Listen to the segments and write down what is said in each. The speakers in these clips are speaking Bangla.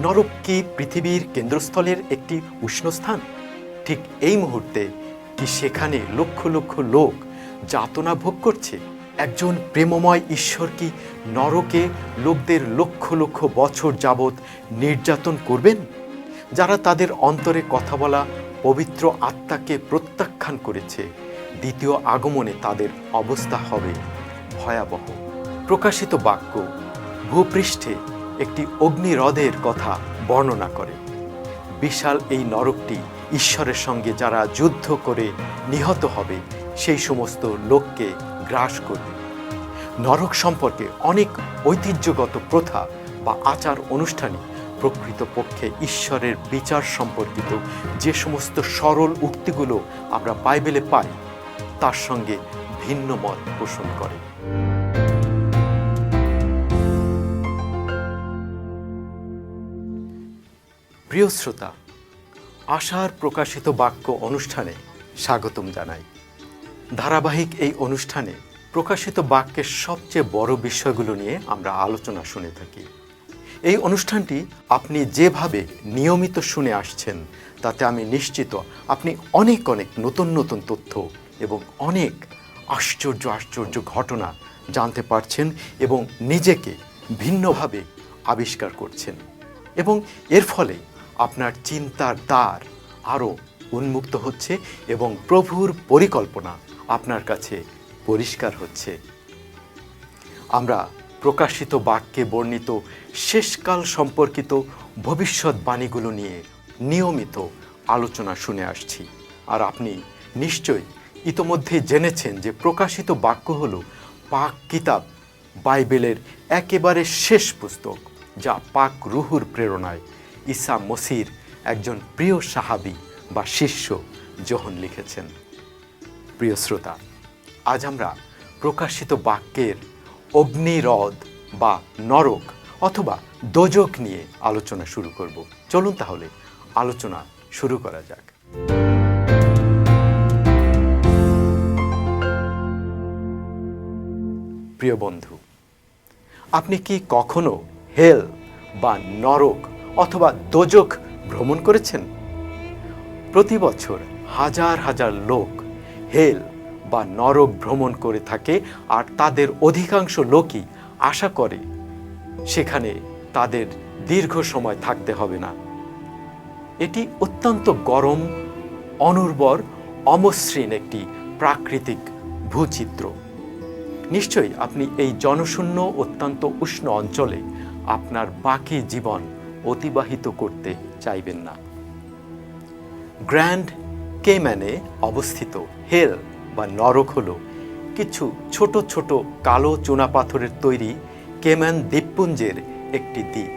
নরক কি পৃথিবীর কেন্দ্রস্থলের একটি উষ্ণ স্থান? ঠিক এই মুহূর্তে কি সেখানে লক্ষ লক্ষ লোক যাতনা ভোগ করছে? একজন প্রেমময় ঈশ্বর কি নরকে লোকদের লক্ষ লক্ষ বছর যাবৎ নির্যাতন করবেন? যারা তাদের অন্তরে কথা বলা পবিত্র আত্মাকে প্রত্যাখ্যান করেছে, দ্বিতীয় আগমনে তাদের অবস্থা হবে ভয়াবহ। প্রকাশিত বাক্য ভূপৃষ্ঠে একটি অগ্নিহ্রদের কথা বর্ণনা করে। বিশাল এই নরকটি ঈশ্বরের সঙ্গে যারা যুদ্ধ করে নিহত হবে সেই সমস্ত লোককে গ্রাস করবে। নরক সম্পর্কে অনেক ঐতিহ্যগত প্রথা বা আচার অনুষ্ঠানই প্রকৃতপক্ষে ঈশ্বরের বিচার সম্পর্কিত যে সমস্ত সরল উক্তিগুলো আমরা বাইবেলে পাই তার সঙ্গে ভিন্ন মত পোষণ করে। প্রিয় শ্রোতা, আশার প্রকাশিত বাক্য অনুষ্ঠানে স্বাগতম জানাই। ধারাবাহিক এই অনুষ্ঠানে প্রকাশিত বাক্যের সবচেয়ে বড় বিষয়গুলো নিয়ে আমরা আলোচনা শুনে থাকি। এই অনুষ্ঠানটি আপনি যেভাবে নিয়মিত শুনে আসছেন তাতে আমি নিশ্চিত আপনি অনেক অনেক নতুন নতুন তথ্য এবং অনেক আশ্চর্য আশ্চর্য ঘটনা জানতে পারছেন এবং নিজেকে ভিন্নভাবে আবিষ্কার করছেন, এবং এর ফলে আপনার চিন্তার দ্বার আরও উন্মুক্ত হচ্ছে এবং প্রভুর পরিকল্পনা আপনার কাছে পরিষ্কার হচ্ছে। আমরা প্রকাশিত বাক্যে বর্ণিত শেষকাল সম্পর্কিত ভবিষ্যৎবাণীগুলো নিয়ে নিয়মিত আলোচনা শুনে আসছি। আর আপনি নিশ্চয়ই ইতোমধ্যে জেনেছেন যে প্রকাশিত বাক্য হল পাক কিতাব, বাইবেলের একেবারে শেষ পুস্তক, যা পাক রুহুর প্রেরণায় ঈসা মসির একজন প্রিয় সাহাবী বা শিষ্য যোহন লিখেছেন। প্রিয় শ্রোতা, আজ আমরা প্রকাশিত বাক্যের অগ্নিহ্রদ বা নরক অথবা দোজখ নিয়ে আলোচনা শুরু করব। চলুন তাহলে আলোচনা শুরু করা যাক। প্রিয় বন্ধু, আপনি কি কখনো হেল বা নরক অথবা দোজখ ভ্রমণ করেছেন? প্রতি বছর হাজার হাজার লোক হেল বা নরক ভ্রমণ করে থাকে, আর তাদের অধিকাংশ লোকই আশা করে সেখানে তাদের দীর্ঘ সময় থাকতে হবে না। এটি অত্যন্ত গরম, অনুর্বর, অমসৃণ একটি প্রাকৃতিক ভূচিত্র। নিশ্চয়ই আপনি এই জনশূন্য অত্যন্ত উষ্ণ অঞ্চলে আপনার বাকি জীবন অতিবাহিত করতে চাইবেন না। গ্র্যান্ড কেম্যানে অবস্থিত হেল বা নরক হল কিছু ছোট ছোট কালো চুনাপাথরের তৈরি কেম্যান দ্বীপপুঞ্জের একটি দ্বীপ।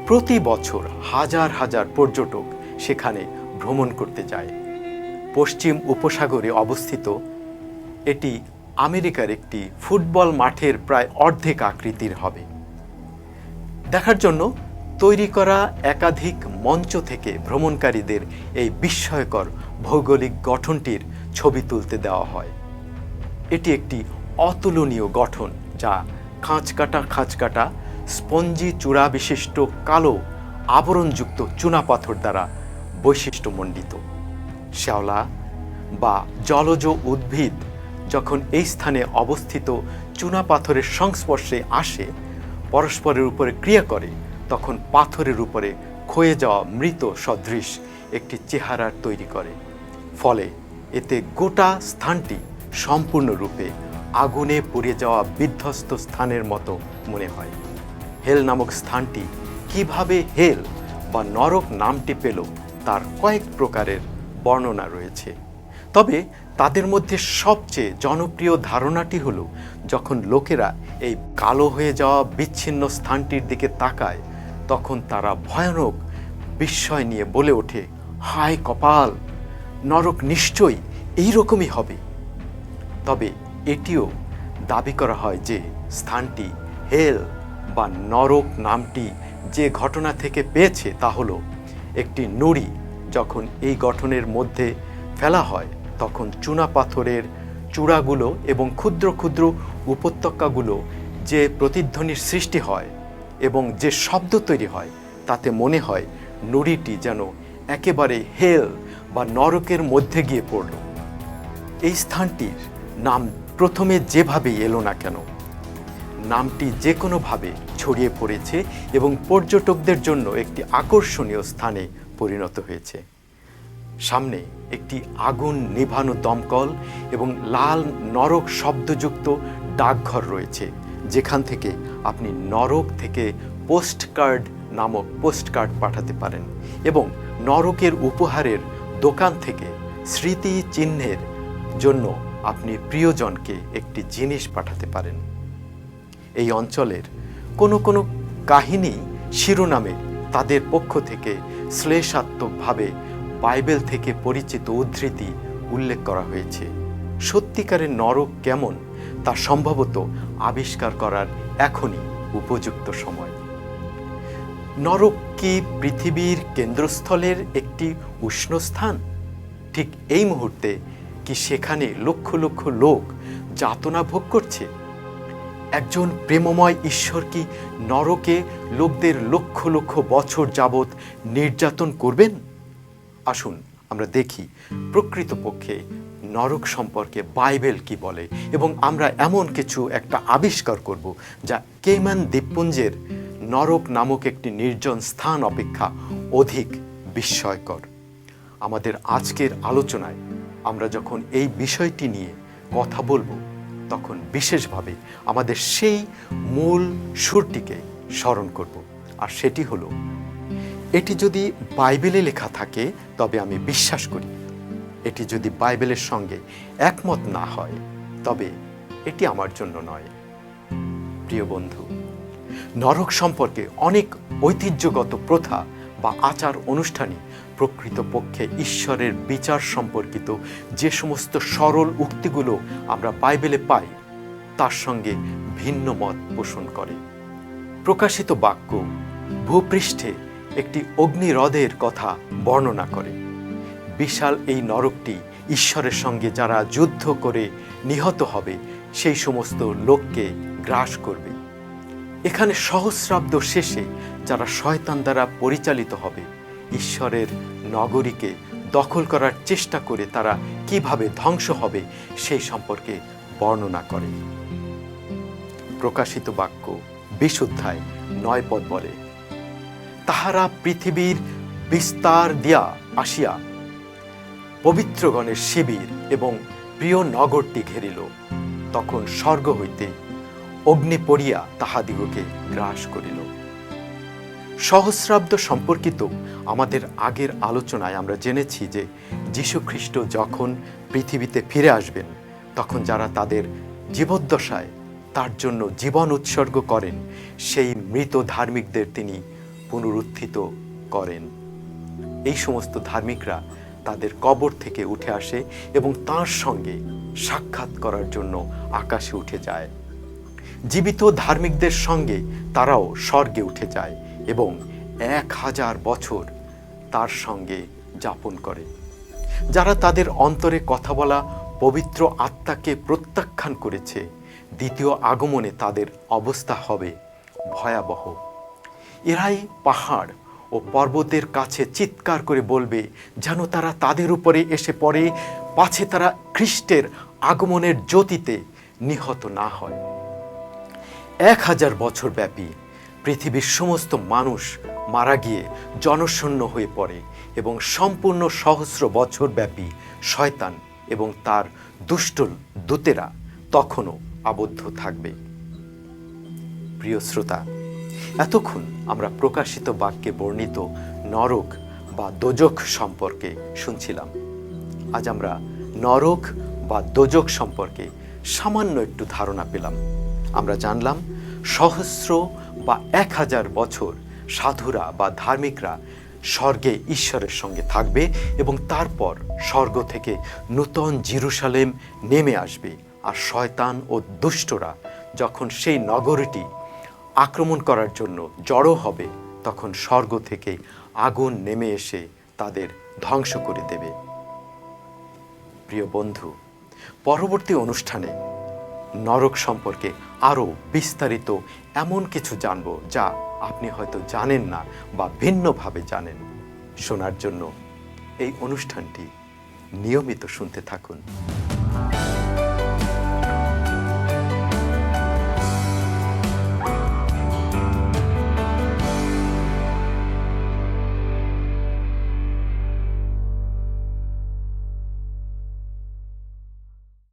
প্রতি বছর হাজার হাজার পর্যটক সেখানে ভ্রমণ করতে যায়। পশ্চিম উপসাগরে অবস্থিত এটি আমেরিকার একটি ফুটবল মাঠের প্রায় অর্ধেক আকৃতির হবে। দেখার জন্য তৈরি করা একাধিক মঞ্চ থেকে ভ্রমণকারীদের এই বিস্ময়কর ভৌগোলিক গঠনটির ছবি তুলতে দেওয়া হয়। এটি একটি অতুলনীয় গঠন, যা খাঁচকাটা স্পঞ্জি চূড়া বিশিষ্ট কালো আবরণযুক্ত চুনাপাথর দ্বারা বৈশিষ্ট্যমণ্ডিত। শ্যাওলা বা জলজ উদ্ভিদ যখন এই স্থানে অবস্থিত চুনাপাথরের সংস্পর্শে আসে, পরস্পরের উপরে ক্রিয়া করে, তখন পাথরের উপরে ক্ষয়ে যাওয়া মৃত সদৃশ একটি চেহারার তৈরি করে। ফলে এতে গোটা স্থানটি সম্পূর্ণরূপে আগুনে পুড়ে যাওয়া বিধ্বস্ত স্থানের মতো মনে হয়। হেল নামক স্থানটি কিভাবে হেল বা নরক নামটি পেল তার কয়েক প্রকারের বর্ণনা রয়েছে। তবে তাদের মধ্যে সবচেয়ে জনপ্রিয় ধারণাটি হল, যখন লোকেরা এই কালো হয়ে যাওয়া বিচ্ছিন্ন স্থানটির দিকে তাকায়, তখন তারা ভয়ানক বিস্ময় নিয়ে বলে ওঠে, হায় কপাল, নরক নিশ্চয়ই এইরকমই হবে। তবে এটিও দাবি করা হয় যে স্থানটি হেল বা নরক নামটি যে ঘটনা থেকে পেয়েছে তা হলো একটি নুড়ি যখন এই গঠনের মধ্যে ফেলা হয়, তখন চুনাপাথরের চূড়াগুলো এবং ক্ষুদ্র ক্ষুদ্র উপত্যকাগুলো যে প্রতিধ্বনির সৃষ্টি হয় এবং যে শব্দ তৈরি হয়, তাতে মনে হয় নুড়িটি যেন একেবারে হেল বা নরকের মধ্যে গিয়ে পড়ল। এই স্থানটির নাম প্রথমে যেভাবেই এলো না কেন, নামটি যে কোনোভাবে ছড়িয়ে পড়েছে এবং পর্যটকদের জন্য একটি আকর্ষণীয় স্থানে পরিণত হয়েছে। সামনে একটি আগুন নেভানো দমকল এবং লাল নরক শব্দযুক্ত ডাকঘর রয়েছে, যেখান থেকে আপনি নরক থেকে পোস্টকার্ড নামক পোস্টকার্ড পাঠাতে পারেন এবং নরকের উপহারের দোকান থেকে স্মৃতি চিহ্নের জন্য আপনি প্রিয়জনকে একটি জিনিস পাঠাতে পারেন। এই অঞ্চলের কোনো কোনো কাহিনী শিরোনামে তাদের পক্ষ থেকে শ্লেষাত্মকভাবে বাইবেল থেকে পরিচিত উদ্ধৃতি উল্লেখ করা হয়েছে। সত্যিকারের নরক কেমন তা সম্ভবত আবিষ্কার করার এখনই উপযুক্ত সময়। নরক কি পৃথিবীর কেন্দ্রস্থলের একটি উষ্ণ স্থান? ঠিক এই মুহূর্তে কি সেখানে লক্ষ লক্ষ লোক যাতনা ভোগ করছে? একজন প্রেমময় ঈশ্বর কি নরকে লোকদের লক্ষ লক্ষ বছর যাবৎ নির্যাতন করবেন? আসুন আমরা দেখি প্রকৃতপক্ষে নরক সম্পর্কে বাইবেল কি বলে এবং আমরা এমন কিছু একটা আবিষ্কার করব যা কেইমান দ্বীপপুঞ্জের নরক নামক একটি নির্জন স্থান অপেক্ষা অধিক বিস্ময়কর। আমাদের আজকের আলোচনায় আমরা যখন এই বিষয়টি নিয়ে কথা বলবো, তখন বিশেষভাবে আমাদের সেই মূল সুরটিকে স্মরণ করব, আর সেটি হলো, এটি যদি বাইবেলে লেখা থাকে তবে আমি বিশ্বাস করি। এটি যদি বাইবেলের সঙ্গে একমত না হয় তবে এটি আমার জন্য নয়। প্রিয় বন্ধু, নরক সম্পর্কে অনেক ঐতিহ্যগত প্রথা বা আচার অনুষ্ঠানই প্রকৃতপক্ষে ঈশ্বরের বিচার সম্পর্কিত যে সমস্ত সরল উক্তিগুলো আমরা বাইবেলে পাই তার সঙ্গে ভিন্ন মত পোষণ করে। প্রকাশিত বাক্য ভূপৃষ্ঠে একটি অগ্নিহ্রদের কথা বর্ণনা করে। বিশাল এই নরকটি ঈশ্বরের সঙ্গে যারা যুদ্ধ করে নিহত হবে সেই সমস্ত লোককে গ্রাস করবে। এখানে সহস্রাব্দ শেষে যারা শয়তান দ্বারা পরিচালিত হবে, ঈশ্বরের নগরীকে দখল করার চেষ্টা করে তারা কিভাবে ধ্বংস হবে সেই সম্পর্কে বর্ণনা করে। প্রকাশিত বাক্য 20 অধ্যায় 9 পদ বলে, তাহারা পৃথিবীর বিস্তার দিয়া আসিয়া পবিত্রগণের শিবির এবং প্রিয় নগরটি ঘেরিল। তখন স্বর্গ হইতে অগ্নি পড়িয়া তাহাদিগকে গ্রাস করিল। সহস্রাব্দ সম্পর্কিত আমাদের আগের আলোচনায় আমরা জেনেছি যে যীশু খ্রিস্ট যখন পৃথিবীতে ফিরে আসবেন, তখন যারা তাদের জীবদ্দশায় তার জন্য জীবন উৎসর্গ করেন সেই মৃত ধার্মিকদের তিনি পুনরুত্থিত করেন। এই সমস্ত ধার্মিকরা তাদের কবর থেকে উঠে আসে এবং তাঁর সঙ্গে সাক্ষাৎ করার জন্য আকাশে উঠে যায়। জীবিত ধার্মিকদের সঙ্গে তারাও স্বর্গে উঠে যায় এবং 1000 বছর তার সঙ্গে যাপন করে। যারা তাদের অন্তরে কথা বলা পবিত্র আত্মাকে প্রত্যাখ্যান করেছে, দ্বিতীয় আগমনে তাদের অবস্থা হবে ভয়াবহ। এরাই পাহাড় ও পর্বতের কাছে চিৎকার করে বলবে যেন তারা তাদের উপরে এসে পড়ে, পাছে তারা খ্রিস্টের আগমনের জ্যোতিতে নিহত না হয়। 1000 বছর ব্যাপী পৃথিবীর সমস্ত মানুষ মারা গিয়ে জনশূন্য হয়ে পড়ে এবং সম্পূর্ণ সহস্র বছর ব্যাপী শয়তান এবং তার দুষ্ট দূতেরা তখনও আবদ্ধ থাকবে। প্রিয় শ্রোতা, এতক্ষণ আমরা প্রকাশিত বাক্যে বর্ণিত নরক বা দোজখ সম্পর্কে শুনছিলাম। আজ আমরা নরক বা দোজখ সম্পর্কে সামান্য একটু ধারণা পেলাম। আমরা জানলাম সহস্র বা 1000 বছর সাধুরা বা ধার্মিকরা স্বর্গে ঈশ্বরের সঙ্গে থাকবে এবং তারপর স্বর্গ থেকে নূতন জেরুজালেম নেমে আসবে। আর শয়তান ও দুষ্টরা যখন সেই নগরীটি আক্রমণ করার জন্য জড়ো হবে, তখন স্বর্গ থেকে আগুন নেমে এসে তাদের ধ্বংস করে দেবে। প্রিয় বন্ধু, পরবর্তী অনুষ্ঠানে নরক সম্পর্কে আরও বিস্তারিত এমন কিছু জানব যা আপনি হয়তো জানেন না বা ভিন্নভাবে জানেন। শোনার জন্য এই অনুষ্ঠানটি নিয়মিত শুনতে থাকুন।